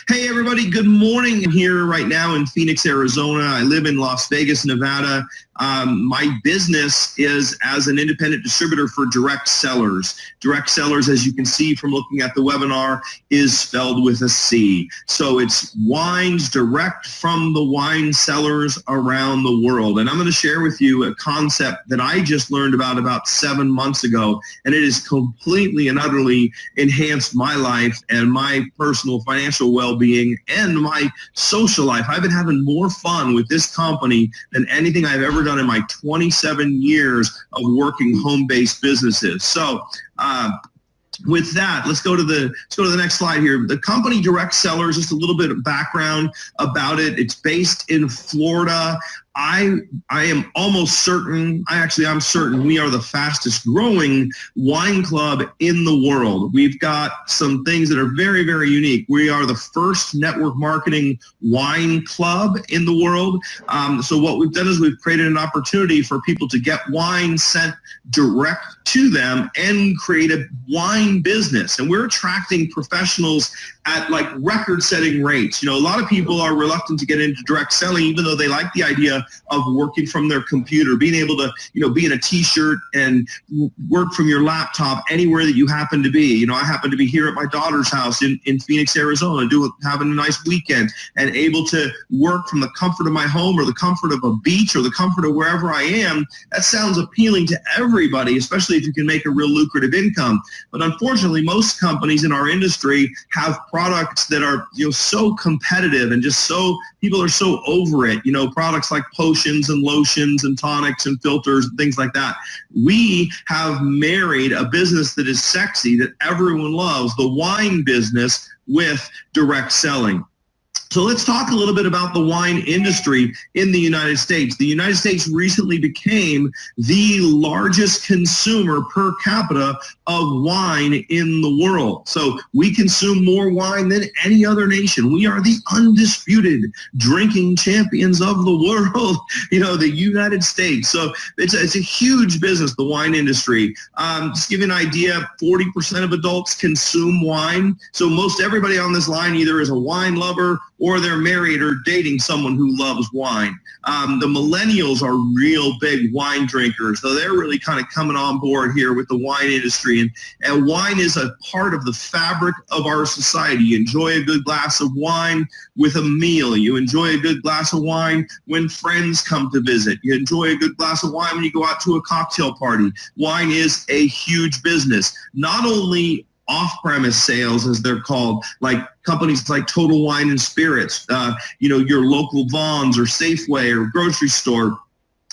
Hey everybody, good morning. I'm here right now in Phoenix, Arizona. I live in Las Vegas, Nevada. My business is as an independent distributor for direct sellers. Direct sellers, as you can see from looking at the webinar, is spelled with a C. So it's wines direct from the wine sellers around the world. And I'm going to share with you a concept that I just learned about 7 months ago, and it has completely and utterly enhanced my life and my personal financial well-being and my social life. I've been having more fun with this company than anything I've ever done in my 27 years of working home-based businesses. So with that, let's go to the next slide here. The company Direct Sellers, just a little bit of background about it. It's based in Florida. I am almost certain, I'm certain we are the fastest growing wine club in the world. We've got some things that are very, very unique. We are the first network marketing wine club in the world. So what we've done is we've created an opportunity for people to get wine sent direct to them and create a wine business. And we're attracting professionals at like record-setting rates. You know, a lot of people are reluctant to get into direct selling, even though they like the idea of working from their computer, being able to, be in a t-shirt and work from your laptop anywhere that you happen to be. You know, I happen to be here at my daughter's house in Phoenix, Arizona, having a nice weekend and able to work from the comfort of my home or the comfort of a beach or the comfort of wherever I am. That sounds appealing to everybody, especially if you can make a real lucrative income. But unfortunately, most companies in our industry have products that are, so competitive and just so, people are so over it, products like potions and lotions and tonics and filters and things like that. We have married a business that is sexy, that everyone loves, the wine business, with direct selling. So let's talk a little bit about the wine industry in the United States. The United States recently became the largest consumer per capita of wine in the world. So we consume more wine than any other nation. We are the undisputed drinking champions of the world, the United States. So it's a huge business, the wine industry. Just to give you an idea, 40% of adults consume wine. So most everybody on this line either is a wine lover or they're married or dating someone who loves wine. The millennials are real big wine drinkers, so they're really kind of coming on board here with the wine industry. And wine is a part of the fabric of our society. You enjoy a good glass of wine with a meal. You enjoy a good glass of wine when friends come to visit. You enjoy a good glass of wine when you go out to a cocktail party. Wine is a huge business. Not only off-premise sales, as they're called, like companies like Total Wine and Spirits, your local Vons or Safeway or grocery store,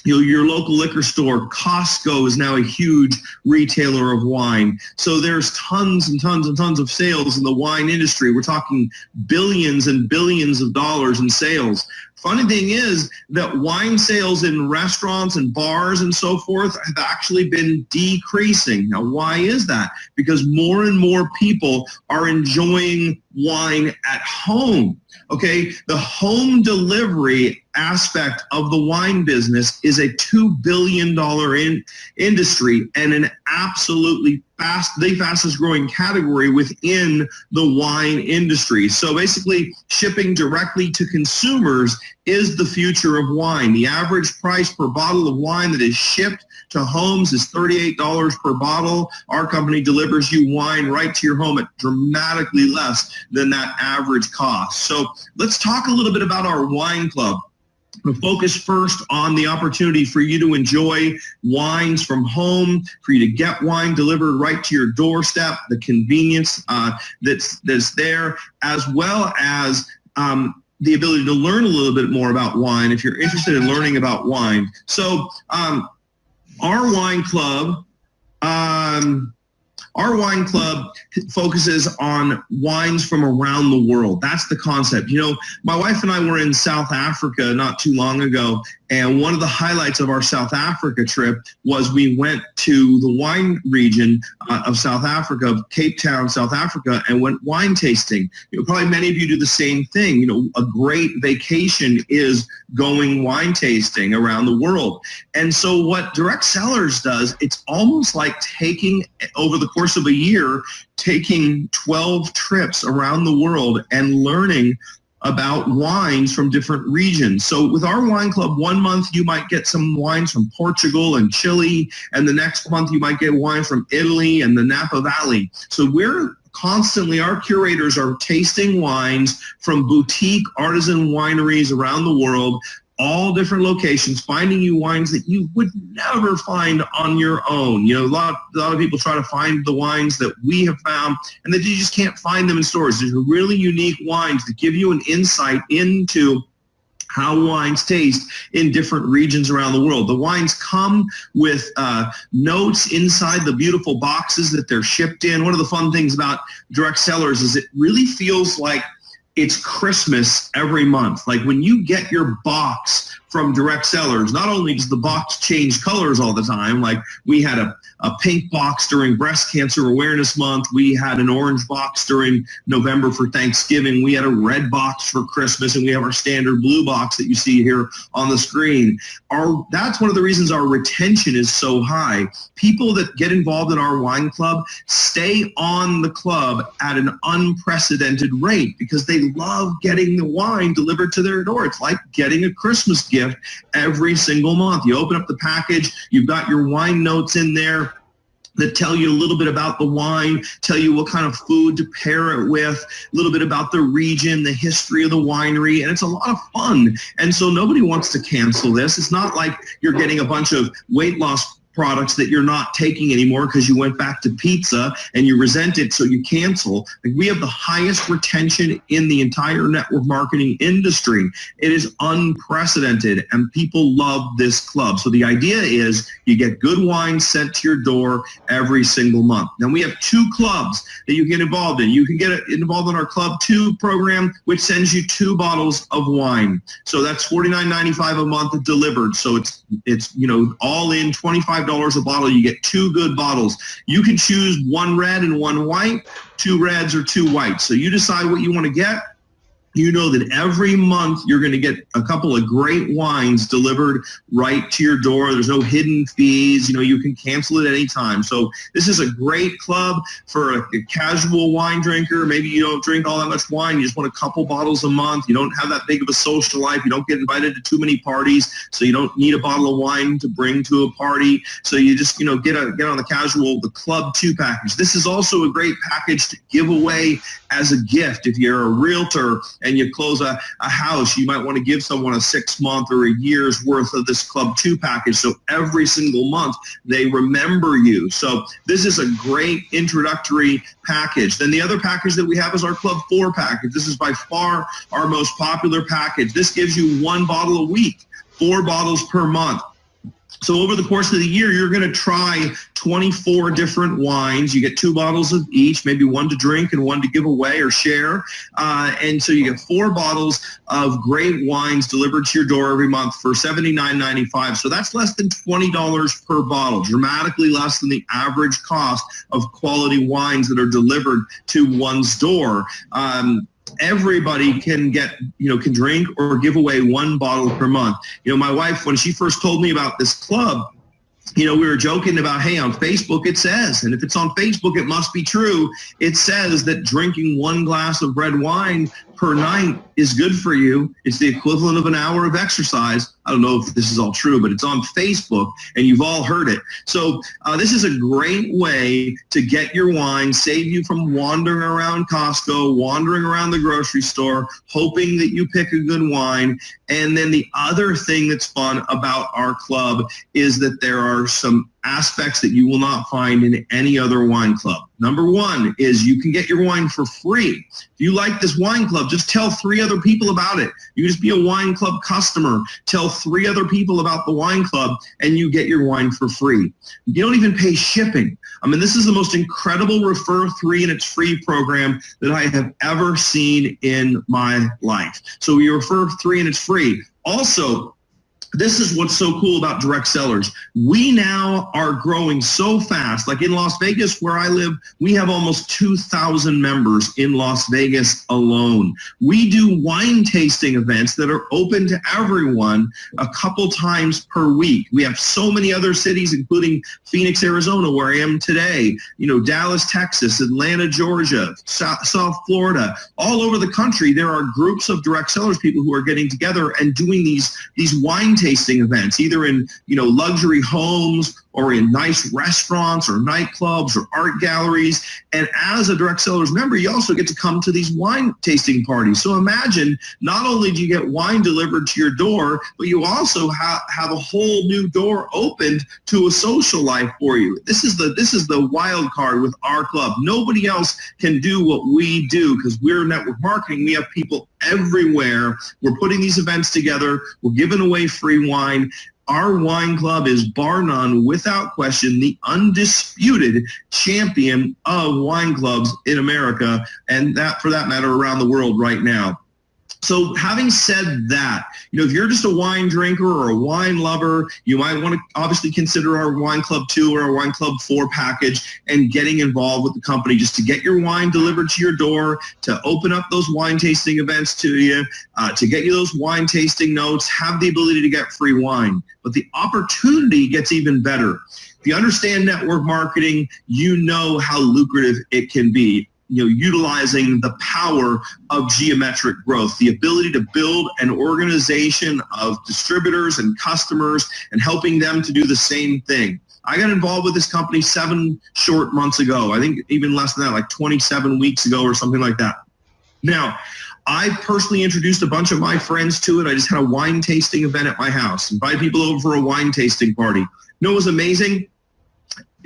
your local liquor store. Costco is now a huge retailer of wine. So there's tons and tons and tons of sales in the wine industry. We're talking billions and billions of dollars in sales. Funny thing is that wine sales in restaurants and bars and so forth have actually been decreasing. Now, why is that? Because more and more people are enjoying wine at home. Okay, the home delivery aspect of the wine business is a $2 billion industry and an absolutely the fastest growing category within the wine industry. So basically, shipping directly to consumers is the future of wine. The average price per bottle of wine that is shipped to homes is $38 per bottle. Our company delivers you wine right to your home at dramatically less than that average cost. So let's talk a little bit about our wine club. We'll focus first on the opportunity for you to enjoy wines from home, for you to get wine delivered right to your doorstep, the convenience that's there, as well as the ability to learn a little bit more about wine if you're interested in learning about wine. So our wine club focuses on wines from around the world. That's the concept. My wife and I were in South Africa not too long ago, and one of the highlights of our South Africa trip was we went to the wine region of South Africa, Cape Town, South Africa, and went wine tasting. Probably many of you do the same thing. A great vacation is going wine tasting around the world. And so what Direct Sellers does, it's almost like taking, over the course course of a year, taking 12 trips around the world and learning about wines from different regions. So with our wine club, 1 month you might get some wines from Portugal and Chile, and the next month you might get wine from Italy and the Napa Valley. So we're constantly, our curators are tasting wines from boutique artisan wineries around the world, all different locations, finding you wines that you would never find on your own. You know, a lot of people try to find the wines that we have found, and that you just can't find them in stores. There's really unique wines that give you an insight into how wines taste in different regions around the world. The wines come with notes inside the beautiful boxes that they're shipped in. One of the fun things about direct sellers is it really feels like it's Christmas every month. Like when you get your box from direct sellers, not only does the box change colors all the time, like we had a pink box during Breast Cancer Awareness Month, we had an orange box during November for Thanksgiving, we had a red box for Christmas, and we have our standard blue box that you see here on the screen. That's one of the reasons our retention is so high. People that get involved in our wine club stay on the club at an unprecedented rate because they love getting the wine delivered to their door. It's like getting a Christmas gift every single month. You open up the package, you've got your wine notes in there that tell you a little bit about the wine, tell you what kind of food to pair it with, a little bit about the region, the history of the winery, and it's a lot of fun. And so nobody wants to cancel this. It's not like you're getting a bunch of weight loss products that you're not taking anymore because you went back to pizza and you resent it, so you cancel. Like, we have the highest retention in the entire network marketing industry. It is unprecedented, and people love this club. So the idea is you get good wine sent to your door every single month. Now we have 2 clubs that you get involved in. You can get involved in our Club 2 program, which sends you 2 bottles of wine. So that's $49.95 a month delivered. So it's you know, all in $25 a bottle. You get 2 good bottles. You can choose 1 red and 1 white, 2 reds or 2 whites. So you decide what you want to get. You know that every month you're going to get a couple of great wines delivered right to your door. There's no hidden fees. You know, you can cancel it at any time. So this is a great club for a casual wine drinker. Maybe you don't drink all that much wine. You just want a couple bottles a month. You don't have that big of a social life. You don't get invited to too many parties, so you don't need a bottle of wine to bring to a party. So you just, you know, get on the Club 2 package. This is also a great package to give away as a gift. If you're a realtor and you close a house, you might want to give someone a 6-month or a year's worth of this Club 2 package. So every single month they remember you. So this is a great introductory package. Then the other package that we have is our Club 4 package. This is by far our most popular package. This gives you 1 bottle a week, 4 bottles per month. So over the course of the year, you're going to try 24 different wines. You get 2 bottles of each, maybe 1 to drink and 1 to give away or share. And so you get 4 bottles of great wines delivered to your door every month for $79.95. So that's less than $20 per bottle, dramatically less than the average cost of quality wines that are delivered to one's door. Everybody can can drink or give away 1 bottle per month. You know, my wife, when she first told me about this club, you know, we were joking about, hey, on Facebook it says, and if it's on Facebook, it must be true. It says that drinking 1 glass of red wine per night is good for you. It's the equivalent of an hour of exercise. I don't know if this is all true, but it's on Facebook and you've all heard it. So this is a great way to get your wine, save you from wandering around Costco, wandering around the grocery store, hoping that you pick a good wine. And then the other thing that's fun about our club is that there are some aspects that you will not find in any other wine club. Number 1 is you can get your wine for free. If you like this wine club, just tell 3 other people about it. You just be a wine club customer, tell 3 other people about the wine club, and you get your wine for free. You don't even pay shipping. I mean, this is the most incredible Refer 3 and It's Free program that I have ever seen in my life. So you refer 3 and it's free. Also, this is what's so cool about direct sellers. We now are growing so fast. Like in Las Vegas, where I live, we have almost 2,000 members in Las Vegas alone. We do wine tasting events that are open to everyone a couple times per week. We have so many other cities, including Phoenix, Arizona, where I am today, Dallas, Texas, Atlanta, Georgia, South Florida, all over the country. There are groups of direct sellers, people who are getting together and doing these wine tasting events, either in luxury homes or in nice restaurants or nightclubs or art galleries. And as a direct sellers member, you also get to come to these wine tasting parties. So imagine, not only do you get wine delivered to your door, but you also have a whole new door opened to a social life for you. This is the wild card with our club. Nobody else can do what we do because we're network marketing. We have people everywhere. We're putting these events together. We're giving away free wine. Our wine club is, bar none, without question, the undisputed champion of wine clubs in America, and that, for that matter, around the world right now. So having said that, if you're just a wine drinker or a wine lover, you might want to obviously consider our Wine Club 2 or our Wine Club 4 package and getting involved with the company just to get your wine delivered to your door, to open up those wine tasting events to you, to get you those wine tasting notes, have the ability to get free wine. But the opportunity gets even better. If you understand network marketing, you know how lucrative it can be. Utilizing the power of geometric growth, the ability to build an organization of distributors and customers and helping them to do the same thing. I got involved with this company 7 short months ago. I think even less than that, like 27 weeks ago or something like that. Now, I personally introduced a bunch of my friends to it. I just had a wine tasting event at my house, invited people over for a wine tasting party. What was amazing?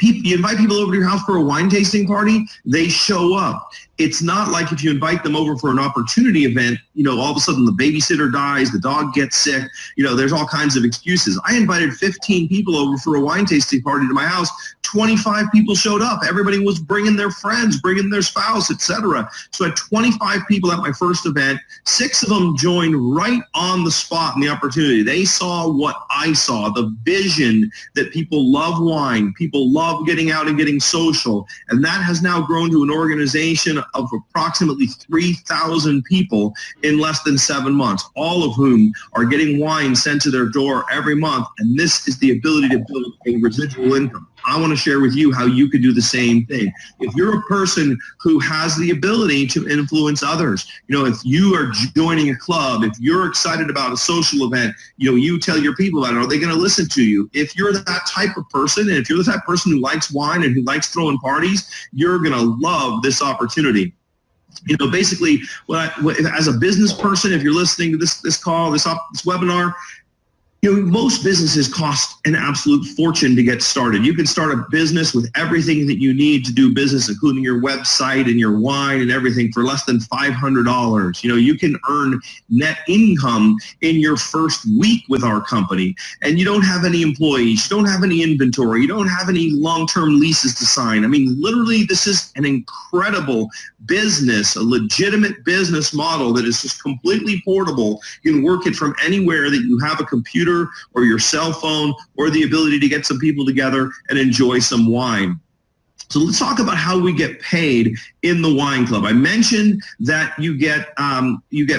You invite people over to your house for a wine tasting party, they show up. It's not like if you invite them over for an opportunity event, all of a sudden the babysitter dies, the dog gets sick, there's all kinds of excuses. I invited 15 people over for a wine tasting party to my house. 25 people showed up. Everybody was bringing their friends, bringing their spouse, etc. So I had 25 people at my first event. 6 of them joined right on the spot in the opportunity. They saw what I saw, the vision that people love wine, people love getting out and getting social. And that has now grown to an organization of approximately 3,000 people in less than 7 months, all of whom are getting wine sent to their door every month. And this is the ability to build a residual income. I want to share with you how you can do the same thing. If you're a person who has the ability to influence others, if you are joining a club, if you're excited about a social event, you tell your people about it. Are they going to listen to you? If you're that type of person, and if you're the type of person who likes wine and who likes throwing parties, you're going to love this opportunity. Basically, as a business person, if you're listening to this call, this webinar, most businesses cost an absolute fortune to get started. You can start a business with everything that you need to do business, including your website and your wine and everything, for less than $500. You can earn net income in your first week with our company, and you don't have any employees, you don't have any inventory, you don't have any long-term leases to sign. I mean, literally, this is an incredible business, a legitimate business model that is just completely portable. You can work it from anywhere that you have a computer or your cell phone or the ability to get some people together and enjoy some wine. So let's talk about how we get paid in the wine club. I mentioned that you get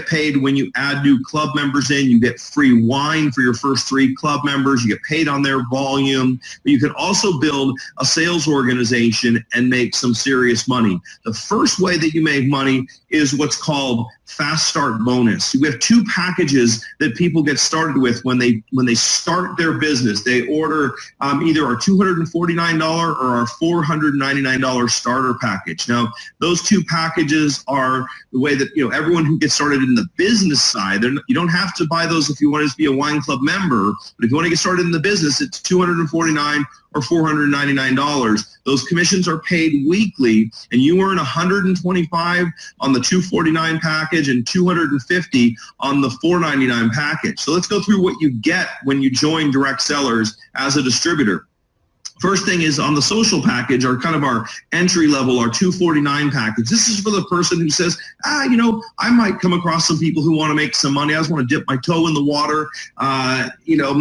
paid when you add new club members in. You get free wine for your first 3 club members. You get paid on their volume. But you can also build a sales organization and make some serious money. The first way that you make money is what's called Fast Start Bonus. We have 2 packages that people get started with when they start their business. They order either our $249 or our $499 starter package. Now, those 2 packages are the way that everyone who gets started in the business side. You don't have to buy those if you want to be a wine club member, but if you want to get started in the business, it's $249 or $499. Those commissions are paid weekly, and you earn $125 on the $249 package and $250 on the $499 package. So let's go through what you get when you join Direct Sellers as a distributor. First thing is on the social package, or kind of our entry level, our $249 package. This is for the person who says, I might come across some people who want to make some money. I just want to dip my toe in the water. I'm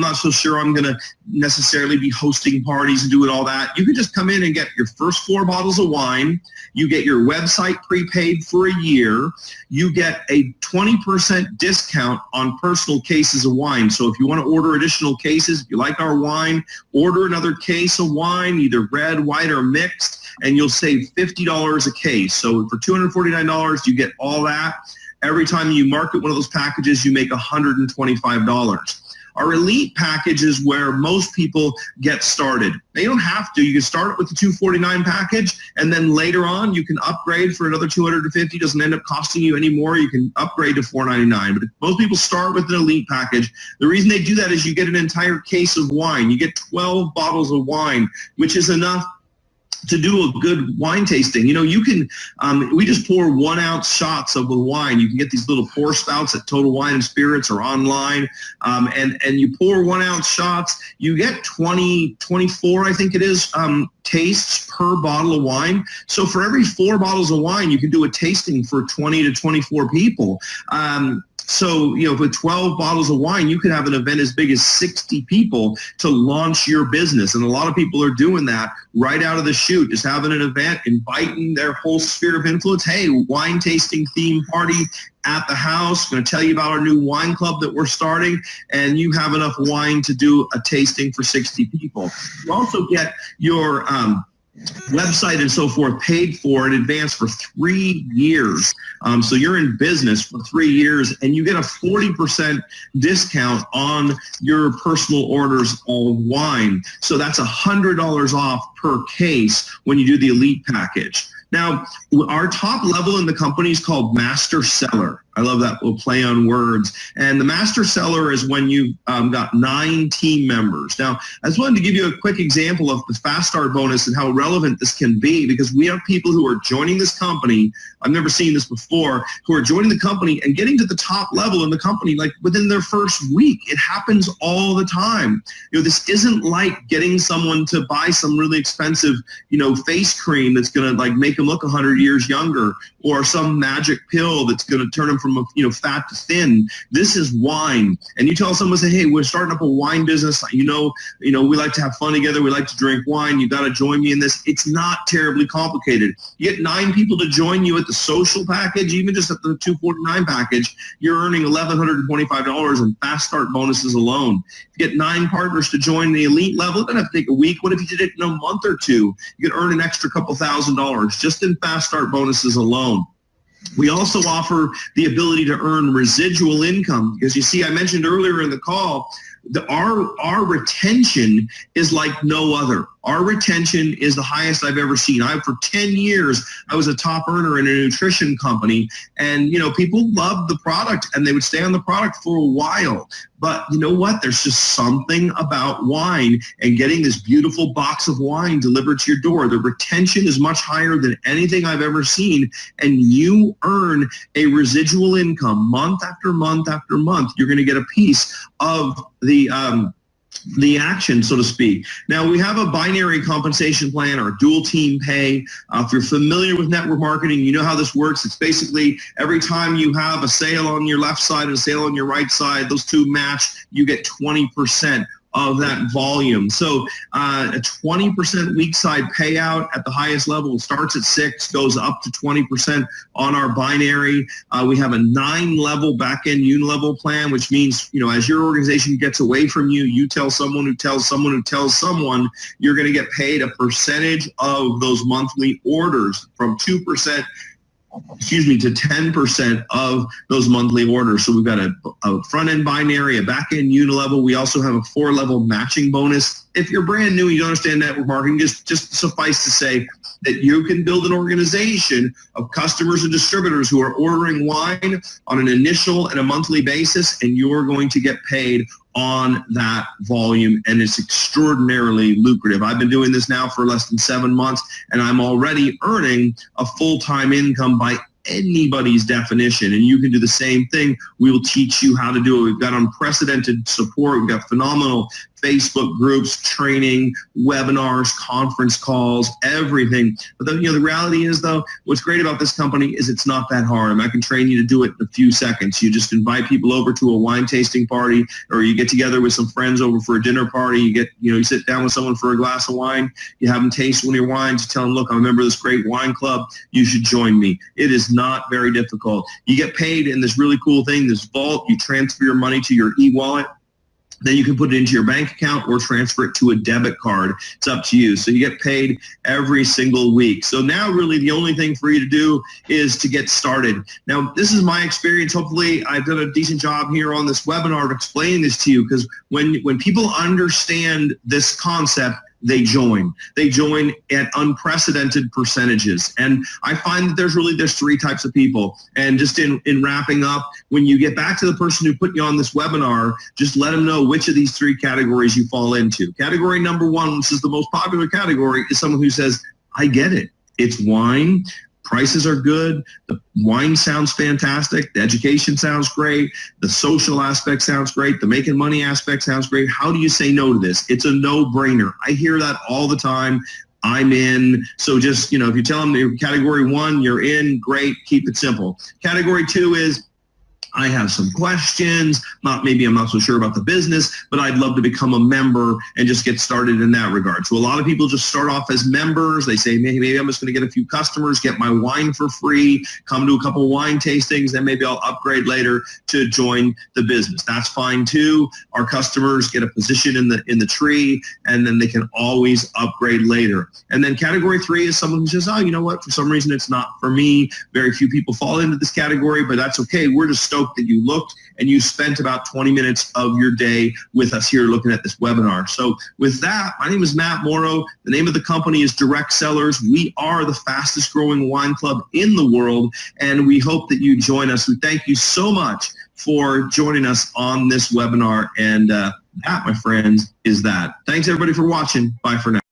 not so sure I'm going to necessarily be hosting parties and doing all that. You can just come in and get your first 4 bottles of wine. You get your website prepaid for a year. You get a 20% discount on personal cases of wine. So if you want to order additional cases, if you like our wine, order another case of wine, either red, white, or mixed, and you'll save $50 a case. So for $249, you get all that. Every time you market one of those packages, you make $125. Our elite package is where most people get started. They don't have to. You can start with the $249 package, and then later on you can upgrade for another $250. It doesn't end up costing you any more. You can upgrade to $499. But most people start with an elite package. The reason they do that is you get an entire case of wine. You get 12 bottles of wine, which is enough to do a good wine tasting. You can, we just pour 1 ounce shots of the wine. You can get these little pour spouts at Total Wine and Spirits or online. And you pour 1 ounce shots. You get 24, I think it is, tastes per bottle of wine. So for every 4 bottles of wine, you can do a tasting for 20 to 24 people. So, with 12 bottles of wine, you could have an event as big as 60 people to launch your business. And a lot of people are doing that right out of the chute, just having an event, inviting their whole sphere of influence. Hey, wine tasting theme party at the house. I'm going to tell you about our new wine club that we're starting, and you have enough wine to do a tasting for 60 people. You also get your website and so forth paid for in advance for 3 years. So you're in business for 3 years, and you get a 40% discount on your personal orders of wine. So that's $100 off per case when you do the elite package. Now, our top level in the company is called Master Seller. I love that little play on words. And the Master Seller is when you've got 9 team members. Now, I just wanted to give you a quick example of the Fast Start bonus and how relevant this can be, because we have people who are joining this company, I've never seen this before, who are joining the company and getting to the top level in the company like within their first week. It happens all the time. This isn't like getting someone to buy some really expensive, face cream that's going to like make them look 100 years younger, or some magic pill that's going to turn them from fat to thin. This is wine. And you tell someone, say, hey, we're starting up a wine business. We like to have fun together. We like to drink wine. You got to join me in this. It's not terribly complicated. You get 9 people to join you at the social package, even just at the $249 package, you're earning $1,125 in Fast Start bonuses alone. You get 9 partners to join the elite level. It doesn't have to take a week. What if you did it in a month or 2? You could earn an extra couple $1,000 just in Fast Start bonuses alone. We also offer the ability to earn residual income, because you see, I mentioned earlier in the call, our retention is like no other. Our retention is the highest I've ever seen. For 10 years, I was a top earner in a nutrition company, and people loved the product and they would stay on the product for a while. But you know what? There's just something about wine and getting this beautiful box of wine delivered to your door. The retention is much higher than anything I've ever seen, and you earn a residual income month after month after month. You're going to get a piece of the action, so to speak. Now, we have a binary compensation plan or dual team pay. If you're familiar with network marketing, you know how this works. It's basically every time you have a sale on your left side and a sale on your right side, those two match, you get 20% of that volume. So a 20% weak side payout at the highest level starts at 6, goes up to 20% on our binary. We have a 9-level back-end unilevel plan, which means, as your organization gets away from you, you tell someone who tells someone who tells someone, you're going to get paid a percentage of those monthly orders from 2% to 10% of those monthly orders. So we've got a front-end binary, a back-end unilevel. We also have a 4-level matching bonus. If you're brand new and you don't understand network marketing, just suffice to say that you can build an organization of customers and distributors who are ordering wine on an initial and a monthly basis, and you're going to get paid on that volume, and it's extraordinarily lucrative. I've been doing this now for less than 7 months, and I'm already earning a full-time income by anybody's definition, and you can do the same thing. We will teach you how to do it. We've got unprecedented support. We've got phenomenal Facebook groups, training, webinars, conference calls, everything. But the reality is, though, what's great about this company is it's not that hard. I can train you to do it in a few seconds. You just invite people over to a wine tasting party, or you get together with some friends over for a dinner party. You sit down with someone for a glass of wine. You have them taste one of your wines. You tell them, look, I'm a member of this great wine club. You should join me. It is not very difficult. You get paid in this really cool thing, this vault. You transfer your money to your e-wallet. Then you can put it into your bank account or transfer it to a debit card. It's up to you. So you get paid every single week. So now really the only thing for you to do is to get started. Now, this is my experience. Hopefully I've done a decent job here on this webinar of explaining this to you, because when people understand this concept, they join. They join at unprecedented percentages. And I find that there's three types of people. And just in wrapping up, when you get back to the person who put you on this webinar, just let them know which of these three categories you fall into. Category number one, which is the most popular category, is someone who says, I get it. It's wine. Prices are good. The wine sounds fantastic. The education sounds great. The social aspect sounds great. The making money aspect sounds great. How do you say no to this? It's a no-brainer. I hear that all the time. I'm in. So just, if you tell them you're category one, you're in, great. Keep it simple. Category two is, I have some questions. Maybe I'm not so sure about the business, but I'd love to become a member and just get started in that regard. So a lot of people just start off as members. They say, maybe I'm just going to get a few customers, get my wine for free, come to a couple of wine tastings, then maybe I'll upgrade later to join the business. That's fine too. Our customers get a position in the tree, and then they can always upgrade later. And then category three is someone who says, oh, you know what? For some reason, it's not for me. Very few people fall into this category, but that's okay. We're just stoked that you looked and you spent about 20 minutes of your day with us here looking at this webinar. So with that, my name is Matt Morrow. The name of the company is Direct Cellars. We are the fastest growing wine club in the world, and we hope that you join us. We thank you so much for joining us on this webinar. And that, my friends, is that. Thanks everybody for watching. Bye for now.